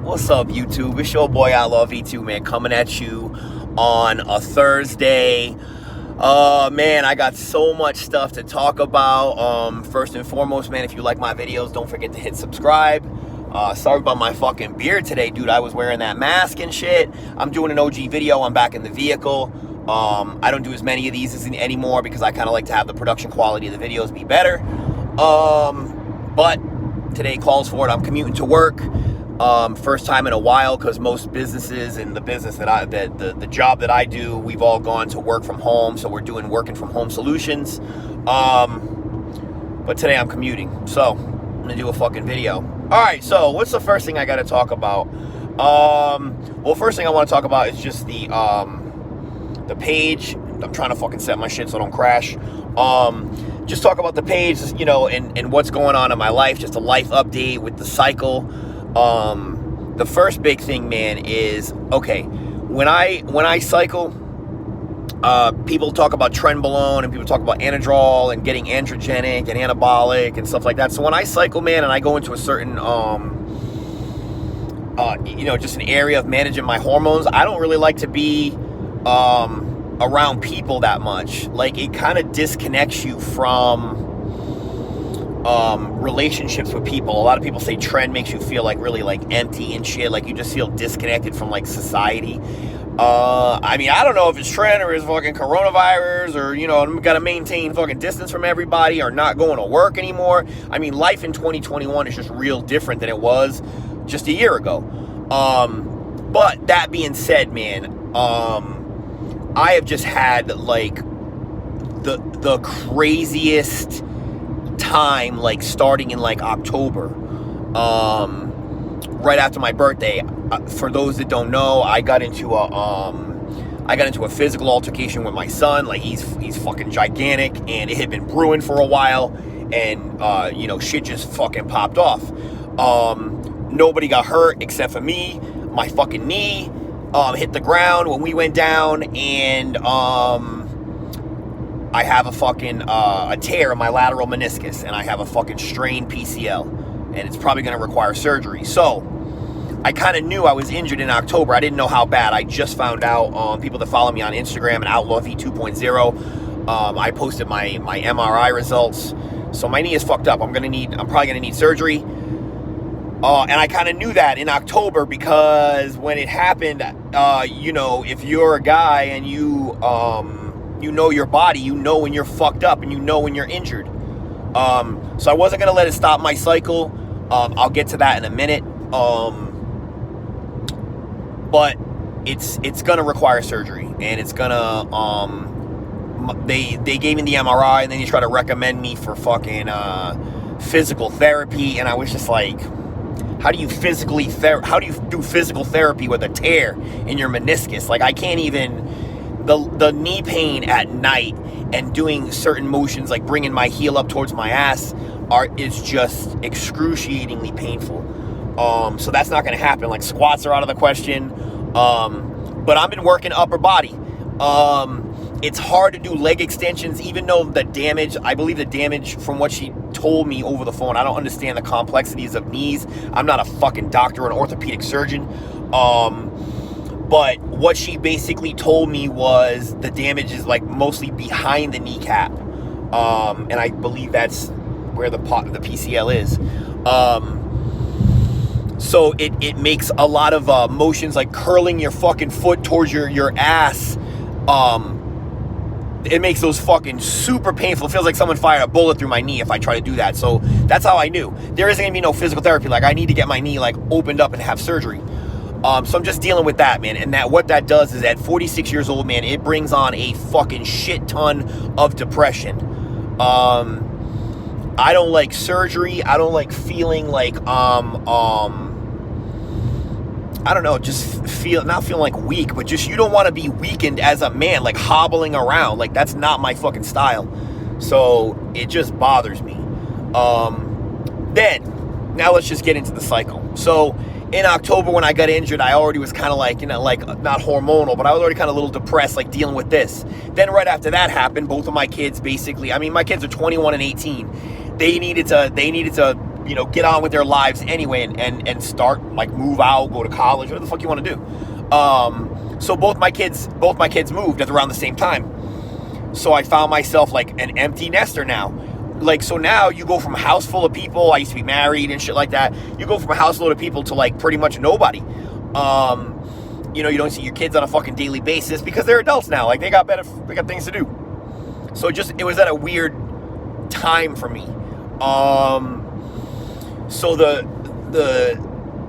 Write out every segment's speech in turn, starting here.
What's up, YouTube? It's your boy I Love E2, man, coming at you on a Thursday. Man, I got so much stuff to talk about. First and foremost, man, if you like my videos, don't forget to hit subscribe. Sorry about my fucking beard today, dude. I was wearing that mask and shit. I'm doing an OG video. I'm back in the vehicle. I don't do as many of these anymore because I kind of like to have the production quality of the videos be better. But today calls for it. I'm commuting to work. First time in a while, because most businesses and the business that the job that I do, we've all gone to work from home, so we're doing working from home solutions. But today I'm commuting, so I'm gonna do a fucking video. All right, so what's the first thing I got to talk about? Well, first thing I want to talk about is just the page. I'm trying to fucking set my shit so I don't crash. Just talk about the page, you know, and what's going on in my life. Just a life update with the cycle. The first big thing, man, is, okay, when I cycle, people talk about Trenbolone and people talk about anadrol and getting androgenic and anabolic and stuff like that. So when I cycle, man, and I go into a certain, you know, just an area of managing my hormones, I don't really like to be, around people that much. Like, it kind of disconnects you from, relationships with people. A lot of people say Tren makes you feel like really like empty and shit, like you just feel disconnected from like society. I mean, I don't know if it's Tren or it's fucking coronavirus, or, you know, I'm gotta maintain fucking distance from everybody, or not going to work anymore. I mean, life in 2021 is just real different than it was just a year ago. But that being said, man, I have just had like the craziest time, like starting in like October, right after my birthday. For those that don't know, I got into a physical altercation with my son. Like, he's fucking gigantic, and it had been brewing for a while, and you know, shit just fucking popped off. Nobody got hurt except for me. My fucking knee hit the ground when we went down, and I have a fucking a tear in my lateral meniscus, and I have a fucking strained PCL, and it's probably going to require surgery. So I kind of knew I was injured in October. I didn't know how bad. I just found out. People that follow me on Instagram and Outlaw V 2.0, I posted my MRI results. So my knee is fucked up. I'm probably gonna need surgery. And I kind of knew that in October, because when it happened, you know, if you're a guy and you know your body, you know when you're fucked up, and you know when you're injured. So I wasn't going to let it stop my cycle. I'll get to that in a minute. But it's going to require surgery, and it's going to, they gave me the MRI, and then you try to recommend me for fucking, physical therapy. And I was just like, how do you do physical therapy with a tear in your meniscus? Like, I can't even. The knee pain at night and doing certain motions, like bringing my heel up towards my ass, is just excruciatingly painful. So that's not going to happen. Like, squats are out of the question. But I've been working upper body. It's hard to do leg extensions, even though I believe the damage from what she told me over the phone. I don't understand the complexities of knees. I'm not a fucking doctor or an orthopedic surgeon. But what she basically told me was the damage is like mostly behind the kneecap. And I believe that's where the PCL is. So it makes a lot of motions, like curling your fucking foot towards your ass. It makes those fucking super painful. It feels like someone fired a bullet through my knee if I try to do that. So that's how I knew. There isn't gonna be no physical therapy. Like, I need to get my knee like opened up and have surgery. So I'm just dealing with that, man. And what that does is, at 46 years old, man, it brings on a fucking shit ton of depression. I don't like surgery. I don't like feeling like, I don't know, just not feeling like weak, but just, you don't want to be weakened as a man, like hobbling around. Like, that's not my fucking style. So it just bothers me. Then, now let's just get into the cycle. So in October, when I got injured, I already was kind of like, you know, like, not hormonal, but I was already kind of a little depressed, like dealing with this. Then right after that happened, both of my kids basically, I mean, my kids are 21 and 18. They needed to get on with their lives anyway and start, like, move out, go to college, whatever the fuck you want to do. So both my kids moved at around the same time. So I found myself like an empty nester now. Like, so now you go from a house full of people. I used to be married and shit like that. You go from a house load of people to like pretty much nobody. You don't see your kids on a fucking daily basis because they're adults now. Like, they got things to do. So it was at a weird time for me. So the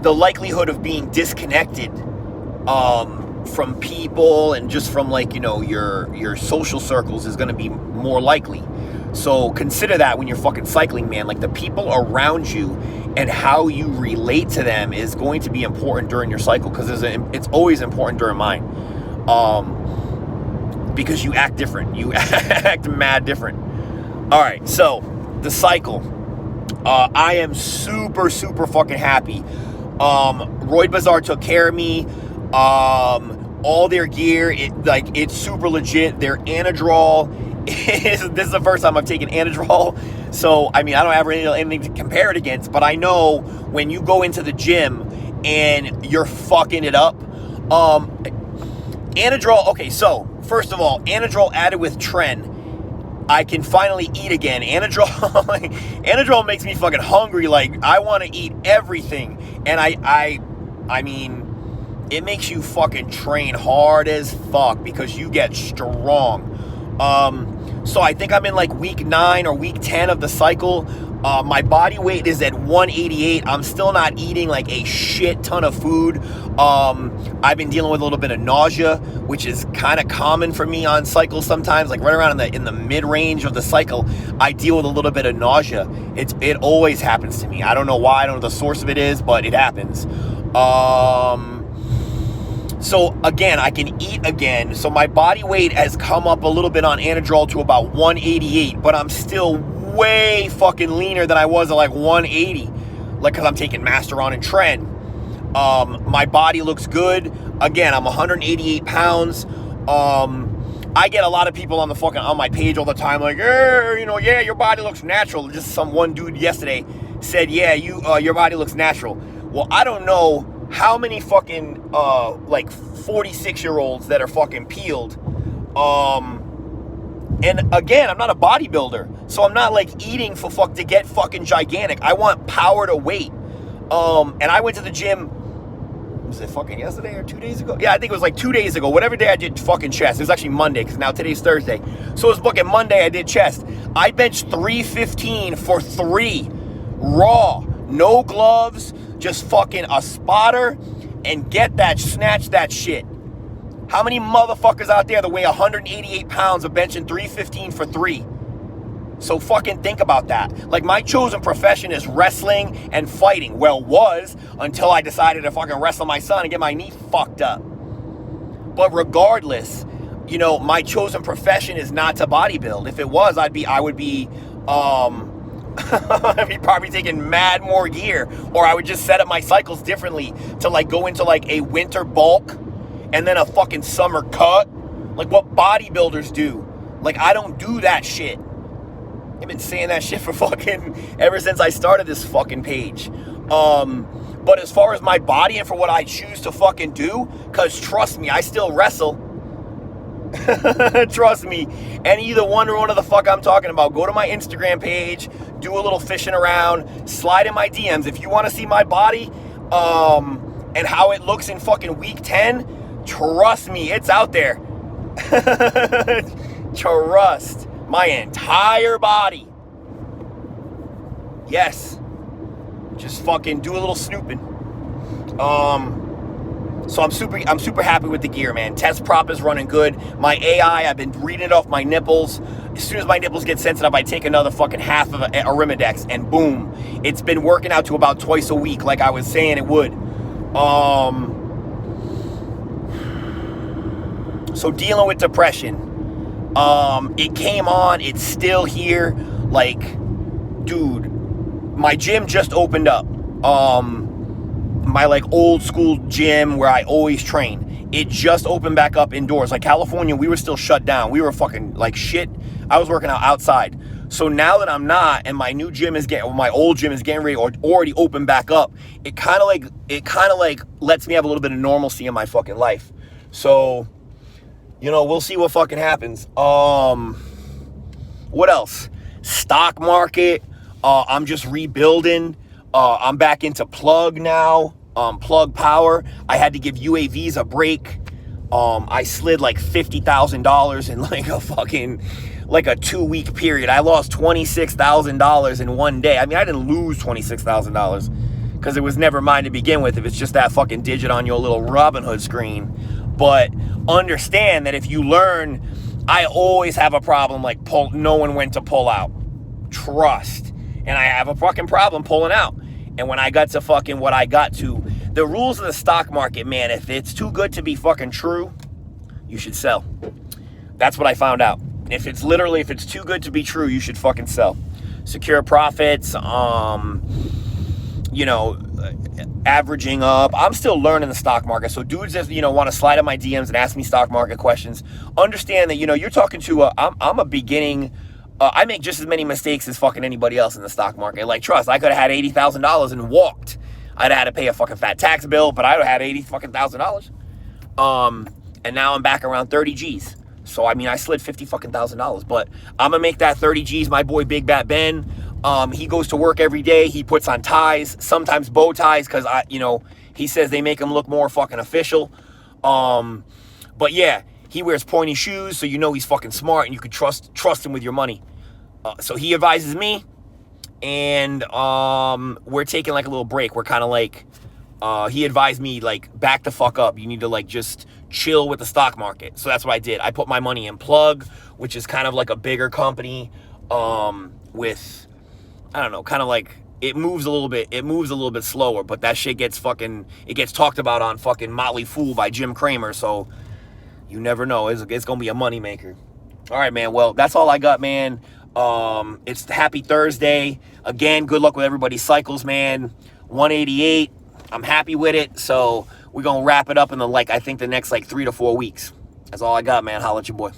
likelihood of being disconnected from people and just from, like, your social circles is going to be more likely. So consider that when you're fucking cycling, man. Like, the people around you and how you relate to them is going to be important during your cycle, because it's always important during mine. Because you act different. You act mad different. All right, so the cycle. I am super, super fucking happy. Roid Bazaar took care of me. All their gear, it's super legit. Their Anadrol this is the first time I've taken Anadrol, so I don't have anything to compare it against, but I know when you go into the gym and you're fucking it up, Anadrol, okay, so first of all, Anadrol added with Tren, I can finally eat again. Anadrol makes me fucking hungry. Like, I want to eat everything, and I mean, it makes you fucking train hard as fuck because you get strong. So I think I'm in like week 9 or week 10 of the cycle. My body weight is at 188. I'm still not eating like a shit ton of food. I've been dealing with a little bit of nausea, which is kind of common for me on cycles sometimes. Like right around in the mid-range of the cycle, I deal with a little bit of nausea. It always happens to me. I don't know why. I don't know what the source of it is, but it happens. So again, I can eat again. So my body weight has come up a little bit on Anadrol to about 188, but I'm still way fucking leaner than I was at like 180. Like, cause I'm taking Masteron and Tren. My body looks good. Again, I'm 188 pounds. I get a lot of people on my page all the time, like, yeah, your body looks natural. Just one dude yesterday said, yeah, your body looks natural. Well, I don't know how many fucking, like 46-year-olds that are fucking peeled. And again, I'm not a bodybuilder, so I'm not like eating to get fucking gigantic. I want power to weight. And I went to the gym, was it fucking yesterday or 2 days ago? Yeah, I think it was like 2 days ago. Whatever day I did fucking chest. It was actually Monday, because now today's Thursday. So it was fucking Monday I did chest. I benched 315 for 3. Raw. No gloves. Just fucking a spotter. And snatch that shit. How many motherfuckers out there that weigh 188 pounds are benching 315 for 3? So fucking think about that. Like, my chosen profession is wrestling and fighting. Well, was until I decided to fucking wrestle my son and get my knee fucked up. But regardless, my chosen profession is not to bodybuild. If it was, I would be I'd be probably taking mad more gear, or I would just set up my cycles differently to like go into like a winter bulk and then a fucking summer cut, like what bodybuilders do. Like, I don't do that shit. I've been saying that shit for fucking ever since I started this fucking page. But as far as my body and for what I choose to fucking do, cause trust me, I still wrestle. Trust me. And either wonder what the fuck I'm talking about, go to my Instagram page, do a little fishing around, slide in my DMs. If you want to see my body, and how it looks in fucking week 10, trust me, it's out there. Trust. My entire body. Yes. Just fucking do a little snooping. So I'm super happy with the gear, man. Test prop is running good. My AI, I've been reading it off my nipples. As soon as my nipples get sensitive, I take another fucking half of a Arimidex, and boom. It's been working out to about twice a week, like I was saying it would. So dealing with depression. It came on, it's still here. Like, dude, my gym just opened up. My like old school gym where I always train. It just opened back up indoors. Like California, we were still shut down. We were fucking like shit. I was working out outside. So now that I'm not, and my new gym is getting, my old gym is getting ready or already open back up, it kind of like lets me have a little bit of normalcy in my fucking life. So, you know, we'll see what fucking happens. What else? Stock market. I'm just rebuilding. I'm back into plug now. Plug power. I had to give UAVs a break. I slid like $50,000 in like a 2-week period. I lost $26,000 in one day. I mean, I didn't lose $26,000 because it was never mine to begin with if it's just that fucking digit on your little Robinhood screen. But understand that if you learn, I always have a problem like knowing when to pull out. Trust. And I have a fucking problem pulling out. And when I got to fucking what I got to, the rules of the stock market, man, if it's too good to be fucking true, you should sell. That's what I found out. If it's too good to be true, you should fucking sell. Secure profits, you know, averaging up. I'm still learning the stock market. So dudes that, you know, want to slide in my DMs and ask me stock market questions, understand that, you know, you're talking to I'm a beginning, I make just as many mistakes as fucking anybody else in the stock market. Like, trust, I could have had $80,000 and walked. I'd have had to pay a fucking fat tax bill, but I'd have had $80,000. And now I'm back around 30 G's. So, I mean, I slid $50,000, but I'm gonna make that 30 G's. My boy Big Bat Ben, he goes to work every day. He puts on ties, sometimes bow ties, because he says they make him look more fucking official. But yeah, he wears pointy shoes, so you know he's fucking smart, and you can trust him with your money. So he advises me, and we're taking like a little break. We're kind of like, he advised me like, back the fuck up. You need to like just chill with the stock market. So that's what I did. I put my money in Plug, which is kind of like a bigger company, with, I don't know, kind of like, it moves a little bit slower, but that shit gets talked about on fucking Motley Fool by Jim Cramer. So you never know. It's gonna be a moneymaker. All right, man. Well, that's all I got, man. It's happy Thursday. Again, good luck with everybody's cycles, man. 188. I'm happy with it. So we're going to wrap it up in the next 3 to 4 weeks. That's all I got, man. Holla at your boy.